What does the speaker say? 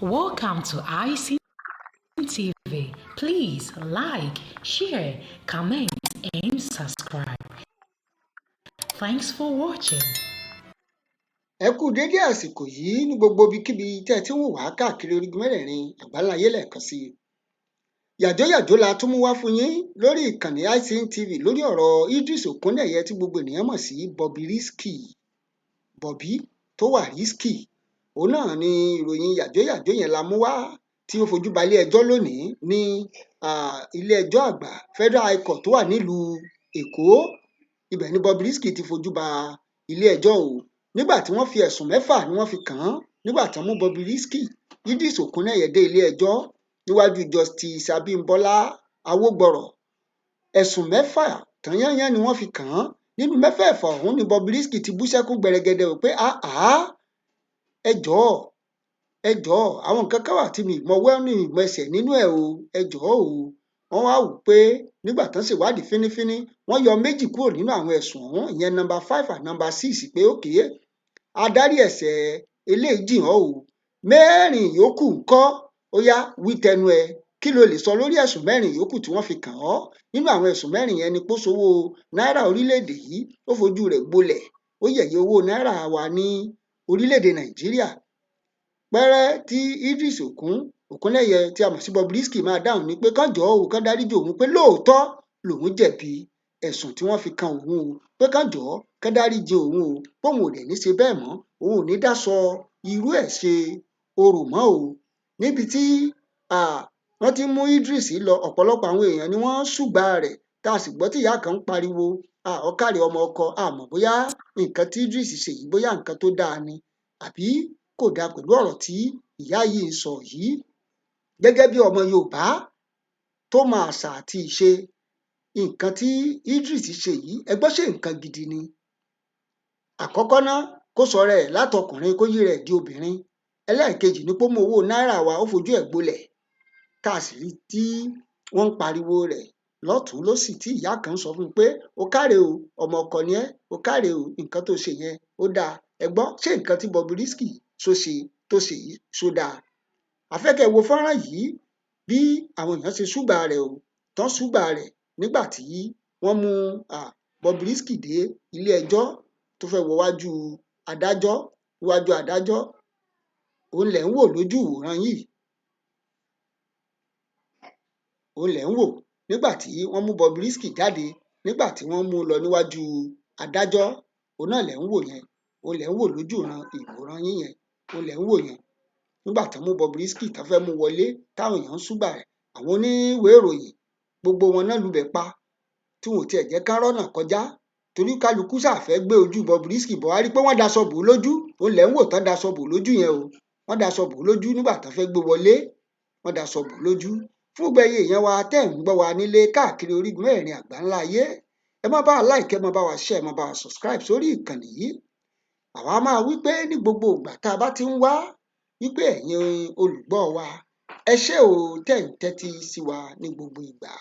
Welcome to ICTV. Please like, share, comment, and subscribe. Thanks for watching. Ẹ kú dédé àsìkò yìí ní gbogbo ibikíbi tẹ́ ẹ ti ń wò wá káàkiri orígun mẹ́rẹ̀ẹ̀rin àgbáláyé lẹ́ẹ̀kan sí i. Yàjóyàjó la tún mú wá fún yín lórí ìkànnì ICTV lórí ọ̀rọ̀ Idris Okuneye tí gbogbo ènìyàn mọ̀ sí Bobriski. Bobby tó wà risky. Òun náà ni ìròyìn yàjóyàjó yẹn la mú wá tí ó fojú ba ilé ẹjọ́ lónìí ní ilé ẹjọ́ àgbà Federal High Court tó wà nílùú Èkó. Ibẹ̀ ni Bobriski ti fojú ba ilé ẹjọ́ o. Nígbà tí wọ́n fi ẹ̀sùn 6 ni wọ́n fi kàn án nígbà tí wọ́n mú Bobriski. Idris Okuneye dé ilé ẹjọ́ níwájú Justice Abímbọ́lá Awógbọ̀rọ̀. Ẹ̀sùn 6 tán yányán ni wọ́n fi kàn án. Nínú 6 ọ̀hún ni Bobriski ti bú sẹ́kún gbẹrẹgẹdẹ wò pé ẹ jọ̀ọ́ àwọn nǹkan kan wà tí mi mọwọ́ ní ìmọ̀ẹsẹ̀ nínú ẹ̀ o, ẹ jọ̀ọ́ o. Wọ́n wá wò pé nígbà tán ṣèwádìí fínífíní wọ́n yọ 2 kúrò nínú àwọn ẹ̀sùn ọ̀hún, ìyẹn number 5 and number 6 pé òkè adarí ẹ̀ṣẹ̀ eléyìí jìn ọ́ o. 4 yòókù ńkọ́? Ó yá wí tẹnu ẹ. Kí lo lè sọ lórí ẹ̀sùn 4 yòókù tí wọ́n fi kàn ọ́? Nínú àwọn ẹ̀sùn 4 yẹn ni pó sowó náírà orílẹ̀-èdè yìí, ó fojú rẹ̀ gbolẹ̀, ó yẹ̀yẹ́ owó náírà wa ní orílẹ̀-èdè Nàìjíríà. Pẹ́rẹ́ tí Idris Okuneye tí a mọ̀ sí Bobriski máa dáhùn ni pé kán jọ̀ọ́ o, kán dáríjì òun pé lóòótọ́ lòun jẹ̀bi ẹ̀sùn tí wọ́n fi kan òun o, pé kán jọ̀ọ́ kán dáríjì òun o, póun ò dẹ̀ ní ṣe bẹ́ẹ̀ mọ́, òun ò ní dáṣọ irú ẹ̀ ṣe orò mọ́ o. Níbi tí wọ́n ti mú Idris lọ, ọ̀pọ̀lọpọ̀ àwọn èèyàn ni wọ́n ṣùgbà rẹ̀ tá a sì gbọ́ tí ìyá kan ń pariwo ọ̀kàrè ọmọ ọkọ, àmọ́ bóyá nǹkan tí Idris ṣe yìí bóyá nǹkan tó dáa ni àbí kò dáa pẹ̀lú ọ̀rọ̀ tí ìyá yìí ń sọ yìí. Gẹ́gẹ́ bí ọmọ Yorùbá tó mọ àṣà àti ìṣe, nǹkan tí Idris ṣe yìí ẹ gbọ́ ṣé nǹkan gidi ni? Àkọ́kọ́ ná, kó sọra ẹ̀ látọkùnrin kó yíra ẹ̀ di obìnrin. Ẹlẹ́ẹ̀kejì ni pé ó mú owó náírà wa ó fojú ẹ̀ gbolẹ̀ tá a sì rí tí wọ́n ń pariwo rẹ̀ lọ́tùn lósì tí ìyá kan sọ fún un pé ó káre o, ọmọ ọkọ ni ẹ́, ó káre o, nǹkan tó ṣe yẹn ó dáa. Ẹ gbọ́ ṣé nǹkan tí Bobriski tó ṣe yìí ṣó dáa? A fẹ́ kẹ́ wo fọ́nrán yìí bí àwọn èèyàn ṣe ṣùgbà rẹ̀ o, tán ṣùgbà rẹ̀ nígbà tí wọ́n mú Bobriski dé ilé ẹjọ́ tó fẹ́ wọ wájú adájọ́. Òun lẹ̀ ń wò lójú ìwòran yìí. Òun lẹ̀ ń wò nígbà tí wọ́n mú Bobriski jáde, nígbà tí wọ́n mú lọ níwájú adájọ́. Òun náà lẹ̀ ń wò yẹn. Òun lẹ̀ ń wò lójú ìwòran yín yẹn. Òun lẹ̀ ń wò yẹn. Nígbà tán mú Bobriski tán fẹ́ mú wọlé táwọn èèyàn ń ṣùgbà rẹ̀, àwọn oníwèé ìròyìn gbogbo wọn náà lùbẹ̀ pa tí wọn ò tiẹ̀ jẹ́ kán rọ́nà kọjá torí kálukú ṣáà fẹ́ gbé ojú Bobriski bọ̀. A rí pé wọ́n daṣọ bò ó lójú. Òun lẹ̀ ń wò tán daṣọ bò ó lójú yẹn o. Wọ́n daṣọ bò ó lójú nígbà tán fẹ́ gbé wọlé. Wọ́n daṣọ bò ó lójú. Fún gbogbo ẹ̀yin èèyàn wa tẹ́ ń gbọ́ wa nílé káàkiri orígun mẹ́rẹ̀ẹ̀rin àgbáńlá ayé, ẹ má bá wa like, ẹ má bá wa share, ẹ má bá wa subscribe sórí ìkànnì yìí. Àwa máa wí pé ní gbogbo ìgbà tá a bá ti ń wá wípé ẹ̀yin olùgbọ́ wa, ẹ ṣé o tẹ́ ń tẹ́tí sí wa ní gbogbo ìgbà.